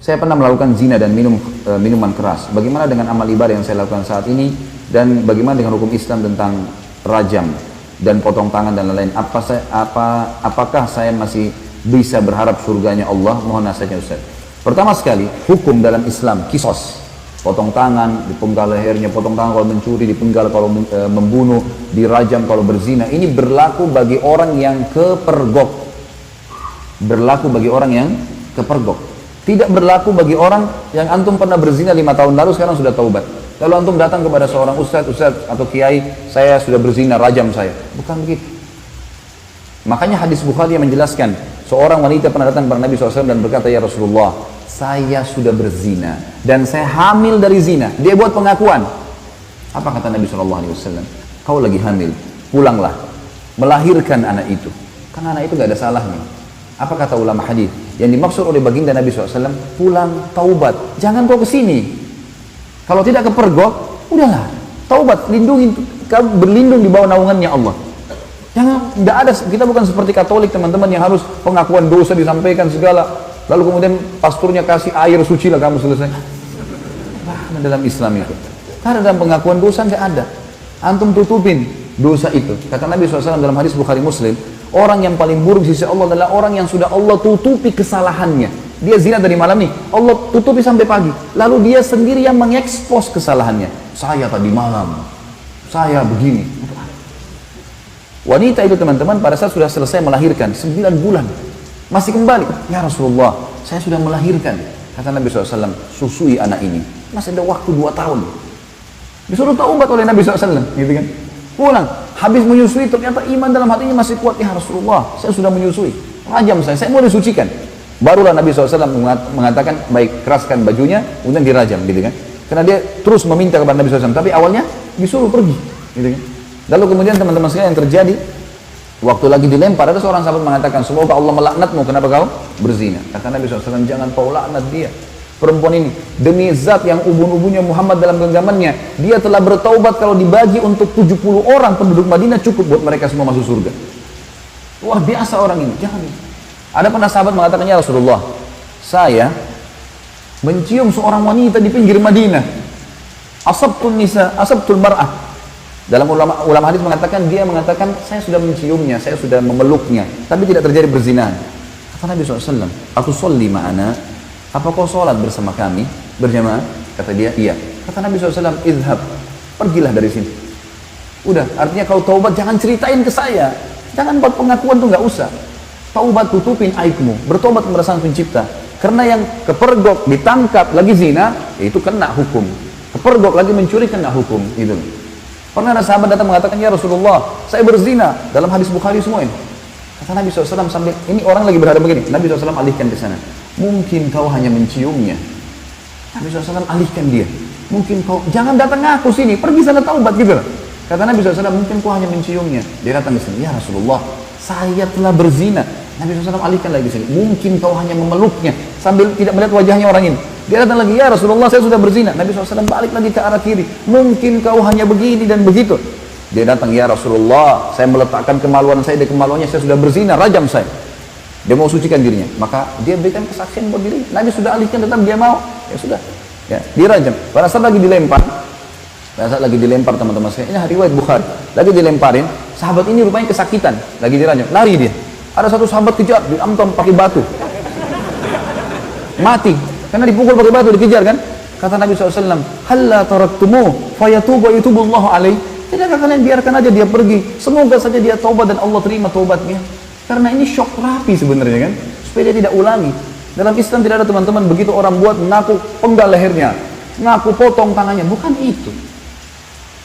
Saya pernah melakukan zina dan minum minuman keras. Bagaimana dengan amal ibadah yang saya lakukan saat ini? Dan bagaimana dengan hukum Islam tentang rajam dan potong tangan dan lain-lain? Apakah saya masih bisa berharap surganya Allah? Mohon nasihatnya Ustaz. Pertama sekali, hukum dalam Islam, kisos. Potong tangan, dipenggal lehernya, potong tangan kalau mencuri, dipenggal kalau membunuh, dirajam kalau berzina. Ini berlaku bagi orang yang kepergok. Berlaku bagi orang yang kepergok. Tidak berlaku bagi orang yang antum pernah berzina 5 tahun lalu, sekarang sudah taubat. Lalu antum datang kepada seorang ustaz atau kiai, saya sudah berzina, rajam saya. Bukan begitu. Makanya hadis Bukhari yang menjelaskan, seorang wanita pernah datang kepada Nabi SAW dan berkata, ya Rasulullah, saya sudah berzina dan saya hamil dari zina. Dia buat pengakuan. Apa kata Nabi SAW? Kau lagi hamil, pulanglah, melahirkan anak itu. Karena anak itu gak ada salahnya. Apa kata ulama hadis? Yang dimaksud oleh baginda Nabi SAW, pulang, taubat. Jangan kau kesini. Kalau tidak kepergok, udahlah, taubat, lindungi, kamu berlindung di bawah naungannya Allah. Jangan, tidak ada, kita bukan seperti Katolik teman-teman yang harus pengakuan dosa disampaikan segala. Lalu kemudian pasturnya kasih air suci lah kamu selesai. Nah, dalam Islam itu. Karena dalam pengakuan dosa nggak ada. Antum tutupin dosa itu. Kata Nabi SAW dalam hadis Bukhari Muslim, orang yang paling buruk di sisi Allah adalah orang yang sudah Allah tutupi kesalahannya. Dia zina dari malam nih, Allah tutupi sampai pagi. Lalu dia sendiri yang mengekspos kesalahannya. Saya tadi malam, saya begini. Wanita itu teman-teman pada saat sudah selesai melahirkan 9 bulan, masih kembali. Ya Rasulullah, saya sudah melahirkan. Kata Nabi SAW, susui anak ini. Masih ada waktu 2 tahun. Disuruh taubat oleh Nabi SAW, gitu kan? Pulang, habis menyusui ternyata iman dalam hatinya masih kuat. Ya Rasulullah, saya sudah menyusui, rajam saya mau disucikan. Barulah Nabi SAW mengatakan, baik, keraskan bajunya, kemudian dirajam, gitu kan? Karena dia terus meminta kepada Nabi SAW, tapi awalnya disuruh pergi, gitu kan? Lalu kemudian teman-teman sekalian yang terjadi, waktu lagi dilempar, ada seorang sahabat mengatakan, semoga Allah melaknatmu, kenapa kau berzina? Kata Nabi SAW, jangan kau laknat dia. Perempuan ini, demi zat yang ubun-ubunnya Muhammad dalam genggamannya, dia telah bertaubat kalau dibagi untuk 70 orang penduduk Madinah cukup buat mereka semua masuk surga. Luar biasa orang ini, jangan. Ada pernah sahabat mengatakan, ya Rasulullah, saya mencium seorang wanita di pinggir Madinah. Asabtul nisa, asabtul mar'ah. Dalam ulama hadis mengatakan, dia mengatakan, saya sudah menciumnya, saya sudah memeluknya, tapi tidak terjadi berzinahan. Kata Nabi SAW, aku sholli ma'ana, apa kau sholat bersama kami berjamaah? Kata dia, iya. Kata Nabi SAW, idhab, pergilah dari sini. Udah, artinya kau taubat jangan ceritain ke saya, jangan buat pengakuan tuh nggak usah. Taubat, tutupin aibmu, bertobat kepada Sang Pencipta. Karena yang kepergok ditangkap lagi zina, itu kena hukum. Kepergok lagi mencuri kena hukum. Gitu. Pernah ada sahabat datang mengatakan, ya Rasulullah, saya berzina. Dalam hadis Bukhari semua ini. Kata Nabi SAW sambil, ini orang lagi berhadapan begini. Nabi SAW alihkan ke sana. Mungkin kau hanya menciumnya. Nabi SAW alihkan dia. Mungkin kau, jangan datang aku sini, pergi sana taubat gitu. Kata Nabi SAW, mungkin kau hanya menciumnya. Dia datang ke sini, ya Rasulullah, saya telah berzina. Nabi SAW alihkan lagi ke sini. Mungkin kau hanya memeluknya sambil tidak melihat wajahnya orang ini. Dia datang lagi, ya Rasulullah, saya sudah berzina. Nabi SAW balik lagi ke arah kiri. Mungkin kau hanya begini dan begitu. Dia datang, ya Rasulullah, saya meletakkan kemaluan saya di kemaluannya, saya sudah berzina, rajam saya. Dia mau sucikan dirinya, maka dia berikan kesaksian buat diri. Nabi sudah alihkan, tetap dia mau, ya sudah, ya dirajam. Pada saat lagi dilempar, teman-teman sekalian, ini riwayat Bukhari, lagi dilemparin, sahabat ini rupanya kesakitan, lagi dirajam, lari dia. Ada satu sahabat kejar, diamtam pakai batu, mati, karena dipukul pakai batu, dikejar kan? Kata Nabi SAW, halla taraktumu, fayatubu yutubullahu alaih. Tidakkah kalian biarkan aja dia pergi? Semoga saja dia taubat dan Allah terima taubatnya. Karena ini shock terapi sebenarnya kan, supaya dia tidak ulangi. Dalam Islam tidak ada teman-teman begitu orang buat ngaku penggal lehernya, ngaku potong tangannya, bukan itu.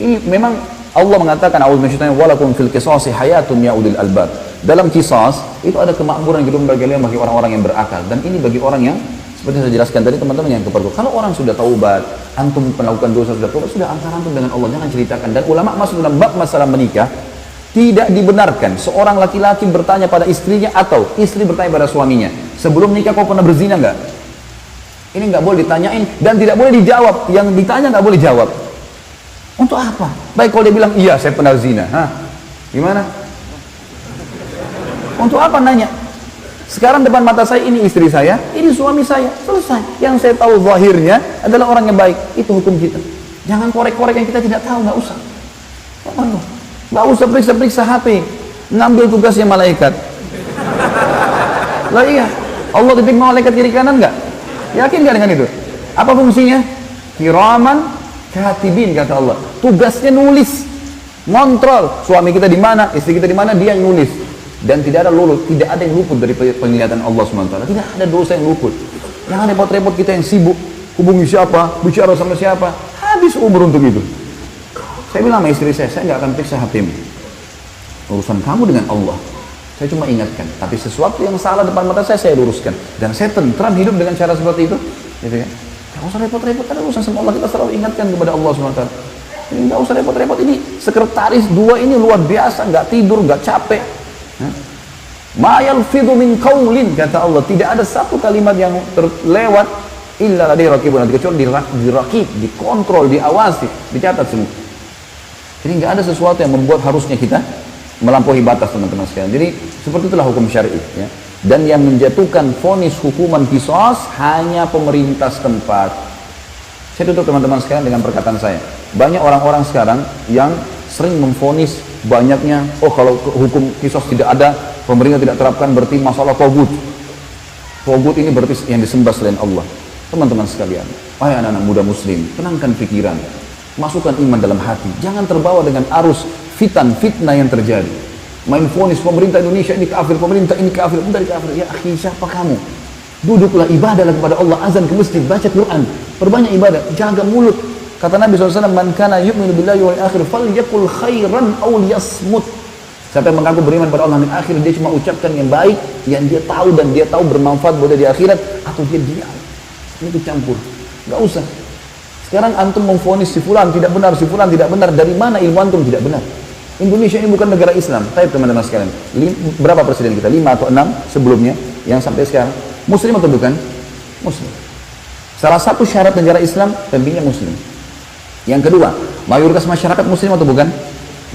Ini memang Allah mengatakan, a'udzubillahi walakum fil qisasi hayatun ya ulil albab. Dalam qisas itu ada kemakmuran hidup bagi orang-orang yang berakal, dan ini bagi orang yang seperti saya jelaskan tadi teman-teman yang kepergok. Kalau orang sudah taubat, antum melakukan dosa sudah taubat, sudah antara antum dengan Allah, jangan ceritakan. Dan ulama masuk dalam bab masalah menikah, tidak dibenarkan seorang laki-laki bertanya pada istrinya atau istri bertanya pada suaminya, sebelum nikah kau pernah berzina nggak? Ini nggak boleh ditanyain dan tidak boleh dijawab. Yang ditanya nggak boleh jawab. Untuk apa? Baik kalau dia bilang iya saya pernah zina, gimana? Untuk apa nanya? Sekarang depan mata saya, ini istri saya, ini suami saya, selesai. Yang saya tahu zahirnya adalah orang yang baik. Itu hukum kita. Jangan korek-korek yang kita tidak tahu, nggak usah. Nggak usah periksa-periksa HP. Ngambil tugasnya malaikat. Lah iya, Allah titip malaikat kiri kanan nggak? Yakin nggak dengan itu? Apa fungsinya? Kiraman katibin, kata Allah. Tugasnya nulis, ngontrol suami kita di mana, istri kita di mana, dia yang nulis. Dan tidak ada yang luput dari penglihatan Allah SWT. Tidak ada dosa yang luput. Jangan repot-repot kita yang sibuk hubungi siapa, bicara sama siapa, habis umur untuk itu. Saya bilang sama istri saya nggak akan periksa HP-mu. Urusan kamu dengan Allah. Saya cuma ingatkan, tapi sesuatu yang salah depan mata saya luruskan. Dan saya tentram hidup dengan cara seperti itu. Gitu kan? Gak usah repot-repot, ada urusan sama Allah, kita selalu ingatkan kepada Allah SWT. Ini gak usah repot-repot, ini sekretaris dua ini luar biasa, nggak tidur, nggak capek. Ma yalfidhu min qaulin, kata Allah, tidak ada satu kalimat yang terlewat illa ladaihi raqibun, kecuali dirakib, dikontrol, diawasi, dicatat semua. Jadi nggak ada sesuatu yang membuat harusnya kita melampaui batas, teman-teman sekalian. Jadi seperti itulah hukum syar'i, ya. Dan yang menjatuhkan vonis hukuman qisas hanya pemerintah setempat. Saya tutup teman-teman sekalian dengan perkataan saya. Banyak orang-orang sekarang yang sering memvonis banyaknya, oh kalau hukum qisas tidak ada, pemerintah tidak terapkan, berarti masalah togut. Togut ini berarti yang disembah selain Allah. Teman-teman sekalian, wahai anak-anak muda muslim, tenangkan pikiran, masukkan iman dalam hati, jangan terbawa dengan arus fitnah yang terjadi. Main vonis pemerintah Indonesia ini kafir, pemerintah ini kafir, dari kafir. Ya akhi, siapa kamu? Duduklah, ibadahlah kepada Allah, azan ke masjid, baca Quran, perbanyak ibadah, jaga mulut. Kata Nabi SAW, man kana yu'minu billahi wal akhir falyaqul khairan aw liyasmut. Siapa yang mengaku beriman pada Allah dan akhir, dia cuma ucapkan yang baik, yang dia tahu dan dia tahu bermanfaat buat dia di akhirat, atau dia diam. Ini campur, nggak usah. Sekarang antum memvonis si fulan tidak benar, si fulan tidak benar. Dari mana ilmu antum tidak benar? Indonesia ini bukan negara Islam. Tapi teman-teman sekalian, berapa presiden kita? 5 atau 6 sebelumnya yang sampai sekarang Muslim atau bukan? Muslim. Salah satu syarat negara Islam tentunya Muslim. Yang kedua, mayoritas masyarakat Muslim atau bukan?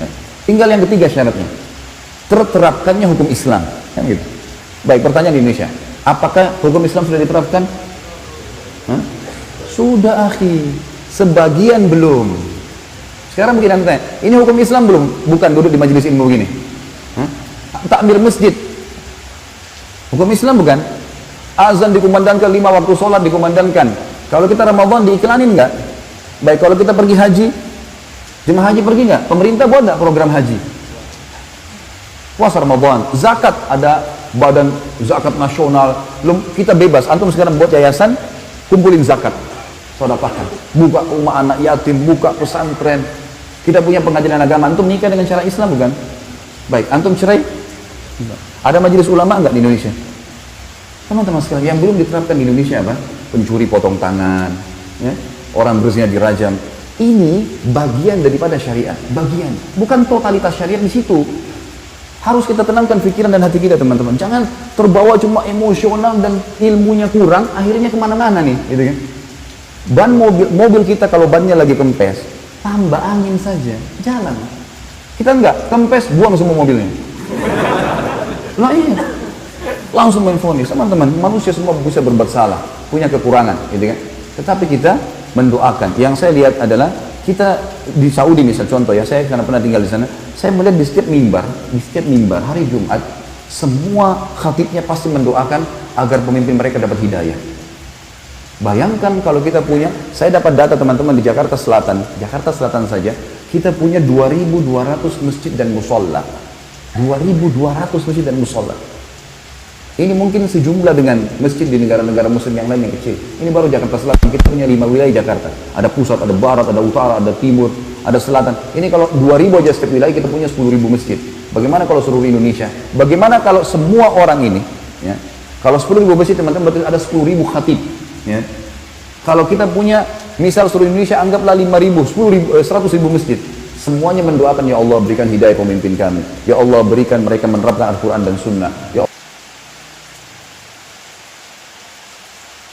Nah, tinggal yang ketiga syaratnya, terterapkannya hukum Islam. Kan gitu. Baik, pertanyaan di Indonesia, apakah hukum Islam sudah diterapkan? Hah? Sudah akhi, sebagian belum. Sekarang mungkin anda tanya, ini hukum Islam belum? Bukan, duduk di majelis ilmu begini. Takbir masjid, hukum Islam bukan? Azan dikumandangkan, 5 waktu sholat dikumandangkan. Kalau kita Ramadan diiklanin nggak? Baik, kalau kita pergi haji, jemaah haji pergi nggak? Pemerintah buat nggak program haji? Puasa Ramadan, zakat, ada badan zakat nasional, kita bebas. Antum sekarang buat yayasan, kumpulin zakat, sedekahkan, buka rumah anak yatim, buka pesantren. Kita punya pengadilan agama, antum nikah dengan cara Islam bukan? Baik, antum cerai? Ada majelis ulama enggak di Indonesia? Teman-teman sekalian, yang belum diterapkan di Indonesia apa? Pencuri potong tangan, ya? Orang berzina dirajam. Ini bagian daripada syariat, bagian, bukan totalitas syariat di situ. Harus kita tenangkan pikiran dan hati kita, teman-teman. Jangan terbawa cuma emosional dan ilmunya kurang, akhirnya kemana-mana nih, gitu kan? Ban mobil kita kalau bannya lagi kempes, tambah angin saja, jalan. Kita enggak, kempes, buang semua mobilnya. Nah iya, langsung main vonis. Teman-teman, manusia semua bisa berbuat salah, punya kekurangan, gitu kan? Tetapi kita mendoakan. Yang saya lihat adalah kita di Saudi misal contoh ya, saya karena pernah tinggal di sana, saya melihat di setiap mimbar hari Jumat, semua khatibnya pasti mendoakan agar pemimpin mereka dapat hidayah. Bayangkan kalau kita punya, saya dapat data teman-teman di Jakarta Selatan saja, kita punya 2.200 masjid dan musola. 2.200 masjid dan musola. Ini mungkin sejumlah dengan masjid di negara-negara muslim yang lain yang kecil. Ini baru Jakarta Selatan, kita punya 5 wilayah Jakarta. Ada pusat, ada barat, ada utara, ada timur, ada selatan. Ini kalau 2.000 aja setiap wilayah, kita punya 10.000 masjid. Bagaimana kalau seluruh Indonesia? Bagaimana kalau semua orang ini, ya, kalau 10.000 masjid teman-teman berarti ada 10.000 khatib. Ya. Kalau kita punya, misal seluruh Indonesia anggaplah 5.000, 100.000 masjid. Semuanya mendoakan, ya Allah berikan hidayah pemimpin kami. Ya Allah berikan mereka menerapkan Al-Quran dan Sunnah. Ya Allah.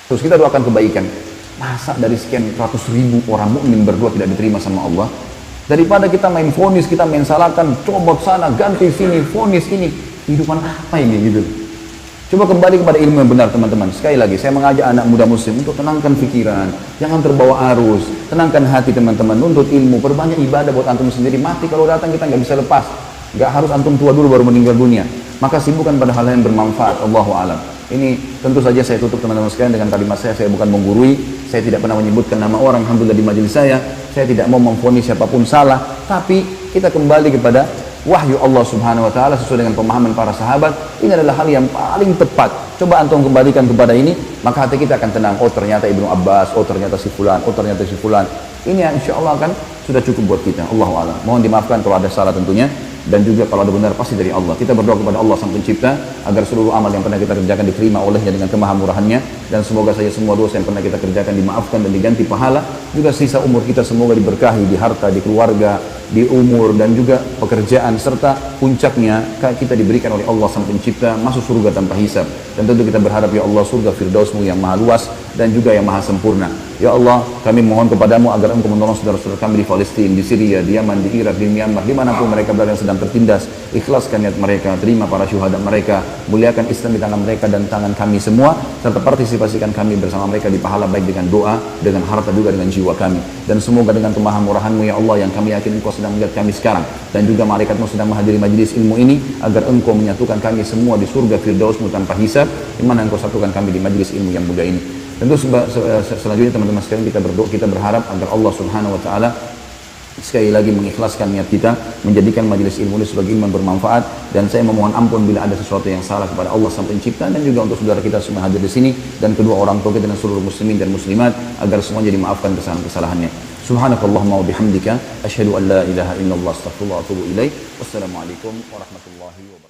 Terus kita doakan kebaikan. Masa dari sekian ratus ribu orang mukmin berdua tidak diterima sama Allah? Daripada kita main vonis, kita main salahkan, cobot sana, ganti sini, vonis ini. Kehidupan apa ini gitu? Coba kembali kepada ilmu yang benar teman-teman. Sekali lagi saya mengajak anak muda muslim untuk tenangkan pikiran, jangan terbawa arus, tenangkan hati teman-teman, nuntut ilmu, perbanyak ibadah buat antum sendiri. Mati kalau datang kita nggak bisa lepas, nggak harus antum tua dulu baru meninggal dunia. Maka sibukkan pada hal yang bermanfaat. Allahu a'lam. Ini tentu saja saya tutup teman-teman sekalian dengan kalimat saya bukan menggurui, saya tidak pernah menyebutkan nama orang, alhamdulillah di majelis saya tidak mau memvonis siapapun salah, tapi kita kembali kepada wahyu Allah subhanahu wa ta'ala sesuai dengan pemahaman para sahabat. Ini adalah hal yang paling tepat. Coba antum kembalikan kepada ini, maka hati kita akan tenang. Oh ternyata Ibnu Abbas, oh ternyata si fulan, oh ternyata si fulan. Ini insya Allah kan sudah cukup buat kita. Allahu a'lam. Mohon dimaafkan kalau ada salah tentunya, dan juga kalau ada benar pasti dari Allah. Kita berdoa kepada Allah Sang Pencipta agar seluruh amal yang pernah kita kerjakan diterima olehnya dengan kemahamurahannya, dan semoga saja semua dosa yang pernah kita kerjakan dimaafkan dan diganti pahala. Juga sisa umur kita semoga diberkahi di harta, di keluarga, di umur, dan juga pekerjaan, serta puncaknya kita diberikan oleh Allah Sang Pencipta masuk surga tanpa hisab. Dan tentu kita berharap ya Allah surga Firdaus-Mu yang maha luas dan juga yang maha sempurna. Ya Allah, kami mohon kepadamu agar Engkau menolong saudara-saudara kami di Palestina, di Syria, di Yaman, di Irak, di Myanmar, dimanapun mereka berada yang sedang tertindas. Ikhlaskan niat mereka, terima para syuhada mereka, muliakan Islam di tangan mereka dan tangan kami semua, serta partisipasikan kami bersama mereka di pahala baik dengan doa, dengan harta, juga dengan jiwa kami. Dan semoga dengan kemahamurahan-Mu ya Allah, yang kami yakin Engkau sedang melihat kami sekarang, dan juga malaikat-Mu sedang menghadiri majelis ilmu ini, agar Engkau menyatukan kami semua di surga Firdaus-Mu tanpa hisab, di mana Engkau satukan kami di majelis ilmu yang mulia ini. Tentu selanjutnya teman-teman sekalian kita berdoa, kita berharap agar Allah Subhanahu wa taala sekali lagi mengikhlaskan niat kita menjadikan majelis ilmu ini sebagai ilmu yang bermanfaat, dan saya memohon ampun bila ada sesuatu yang salah kepada Allah Sang Pencipta, dan juga untuk saudara kita semua hadir di sini dan kedua orang tua kita dan seluruh muslimin dan muslimat agar semuanya dimaafkan kesalahan-kesalahannya. Subhanakallahumma wa bihamdika asyhadu an la ilaha illallah astaghfirullah wa atubu ilaik. Wassalamualaikum warahmatullahi wabarakatuh.